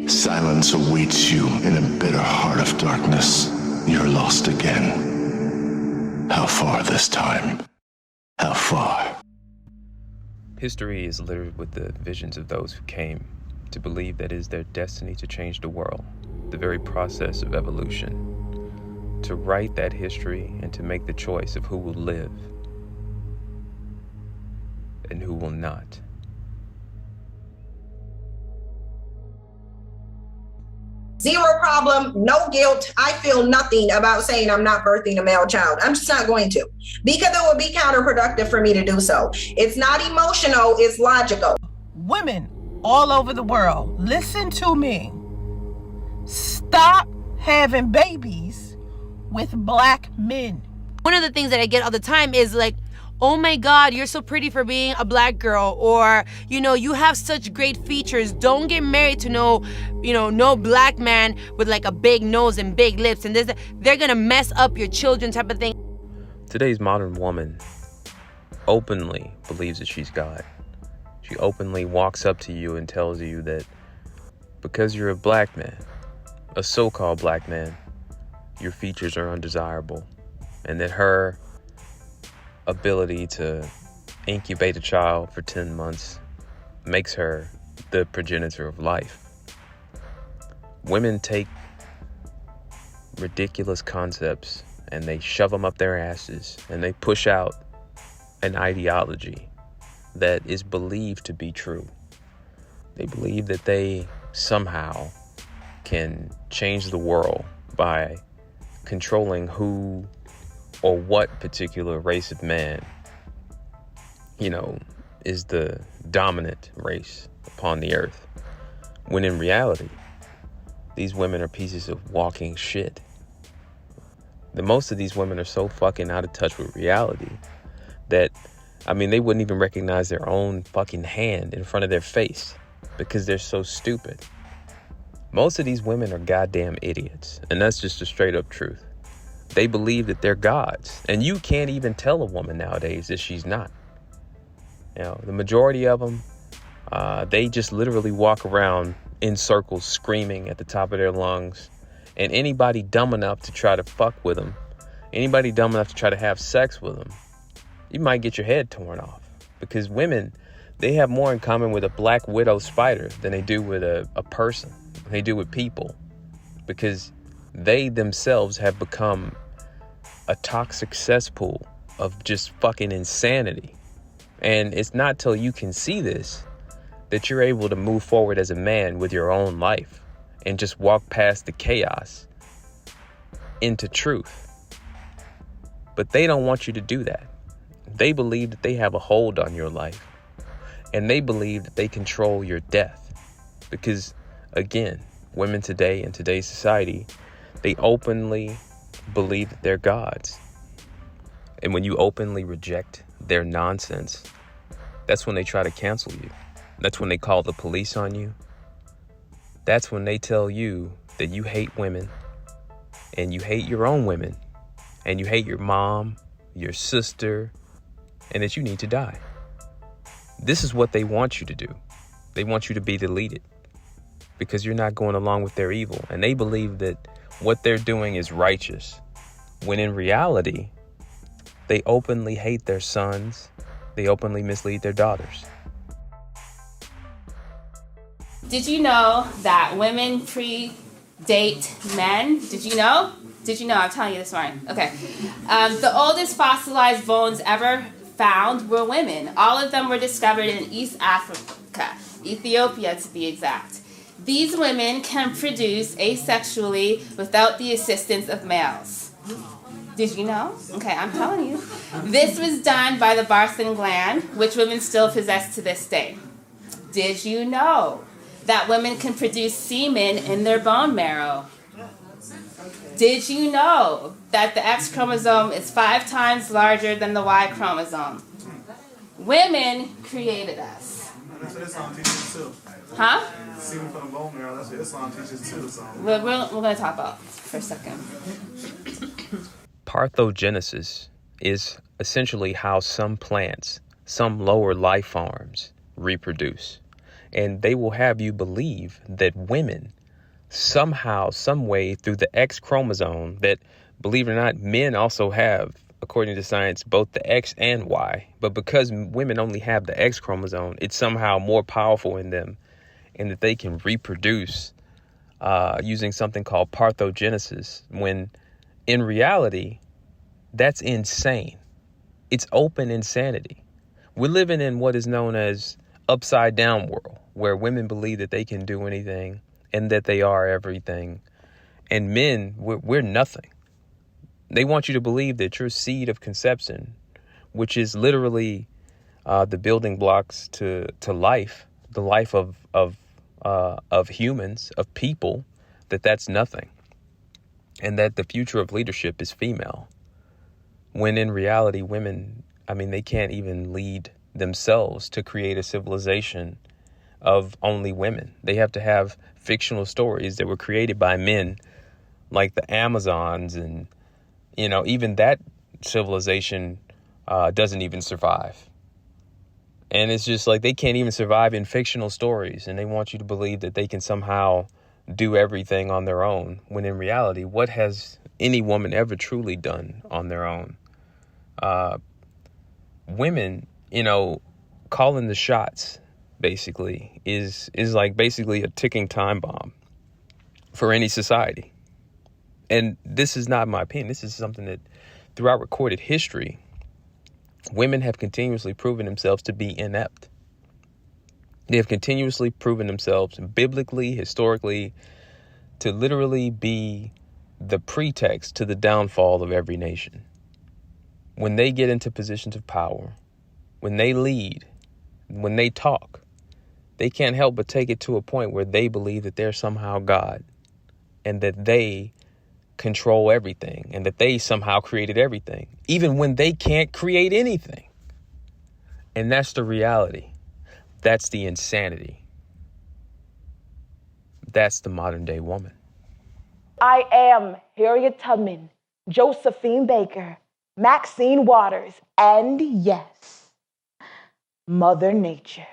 Silence awaits you in a bitter heart of darkness. You're lost again. How far this time? How far? History is littered with the visions of those who came to believe that it is their destiny to change the world, the very process of evolution, to write that history and to make the choice of who will live and who will not. Zero problem, no guilt. I feel nothing about saying I'm not birthing a male child. I'm just not going to, because it would be counterproductive for me to do so. It's not emotional, it's logical. Women all over the world, listen to me. Stop having babies with black men. One of the things that I get all the time is like, oh my God, you're so pretty for being a black girl. Or, you have such great features. Don't get married to no black man with like a big nose and big lips. And they're gonna mess up your children type of thing. Today's modern woman openly believes that she's God. She openly walks up to you and tells you that because you're a black man, a so-called black man, your features are undesirable. And that her ability to incubate a child for 10 months makes her the progenitor of life. Women take ridiculous concepts and they shove them up their asses and they push out an ideology that is believed to be true. They believe that they somehow can change the world by controlling who or what particular race of man, is the dominant race upon the earth. When in reality, these women are pieces of walking shit. Most of these women are so fucking out of touch with reality that, they wouldn't even recognize their own fucking hand in front of their face because they're so stupid. Most of these women are goddamn idiots, and that's just a straight up truth. They believe that they're gods. And you can't even tell a woman nowadays that she's not. The majority of them, they just literally walk around in circles screaming at the top of their lungs. And anybody dumb enough to try to fuck with them, anybody dumb enough to try to have sex with them, you might get your head torn off. Because women, they have more in common with a black widow spider than they do with a person. They do with people. Because they themselves have become a toxic cesspool of just fucking insanity. And it's not till you can see this that you're able to move forward as a man with your own life and just walk past the chaos into truth. But they don't want you to do that. They believe that they have a hold on your life. And they believe that they control your death. Because, again, women today in today's society, they openly believe that they're gods. And when you openly reject their nonsense, that's when they try to cancel you. That's when they call the police on you. That's when they tell you that you hate women and you hate your own women and you hate your mom, your sister, and that you need to die. This is what they want you to do. They want you to be deleted because you're not going along with their evil. And they believe that what they're doing is righteous, when in reality, they openly hate their sons. They openly mislead their daughters. Did you know that women predate men? Did you know? I'm telling you this morning. Okay. The oldest fossilized bones ever found were women. All of them were discovered in East Africa, Ethiopia to be exact. These women can produce asexually without the assistance of males. Did you know? Okay, I'm telling you. This was done by the Bartholin gland, which women still possess to this day. Did you know that women can produce semen in their bone marrow? Did you know that the X chromosome is 5 times larger than the Y chromosome? Women created us. That's what Islam teaches too. Huh? Semen from the bone marrow, that's what Islam teaches too. So. We're going to talk about for a second. Parthenogenesis is essentially how some plants, some lower life forms, reproduce. And they will have you believe that women somehow, some way, through the X chromosome that, believe it or not, men also have, according to science, both the X and Y. But because women only have the X chromosome, it's somehow more powerful in them, and that they can reproduce using something called parthenogenesis, when in reality, that's insane. It's open insanity. We're living in what is known as upside down world, where women believe that they can do anything and that they are everything. And men, we're nothing. They want you to believe that your seed of conception, which is literally the building blocks to life, the life of humans, of people, that's nothing. And that the future of leadership is female. When in reality, women, they can't even lead themselves to create a civilization of only women. They have to have fictional stories that were created by men, like the Amazons, and even that civilization doesn't even survive. And it's just like they can't even survive in fictional stories, and they want you to believe that they can somehow do everything on their own, when in reality, what has any woman ever truly done on their own? Women, calling the shots, basically, is like basically a ticking time bomb for any society. And this is not my opinion. This is something that throughout recorded history, women have continuously proven themselves to be inept. They have continuously proven themselves biblically, historically, to literally be the pretext to the downfall of every nation. When they get into positions of power, when they lead, when they talk, they can't help but take it to a point where they believe that they're somehow God, and that they control everything, and that they somehow created everything, even when they can't create anything. And that's the reality. That's the insanity. That's the modern day woman. I am Harriet Tubman, Josephine Baker, Maxine Waters, and yes, Mother Nature.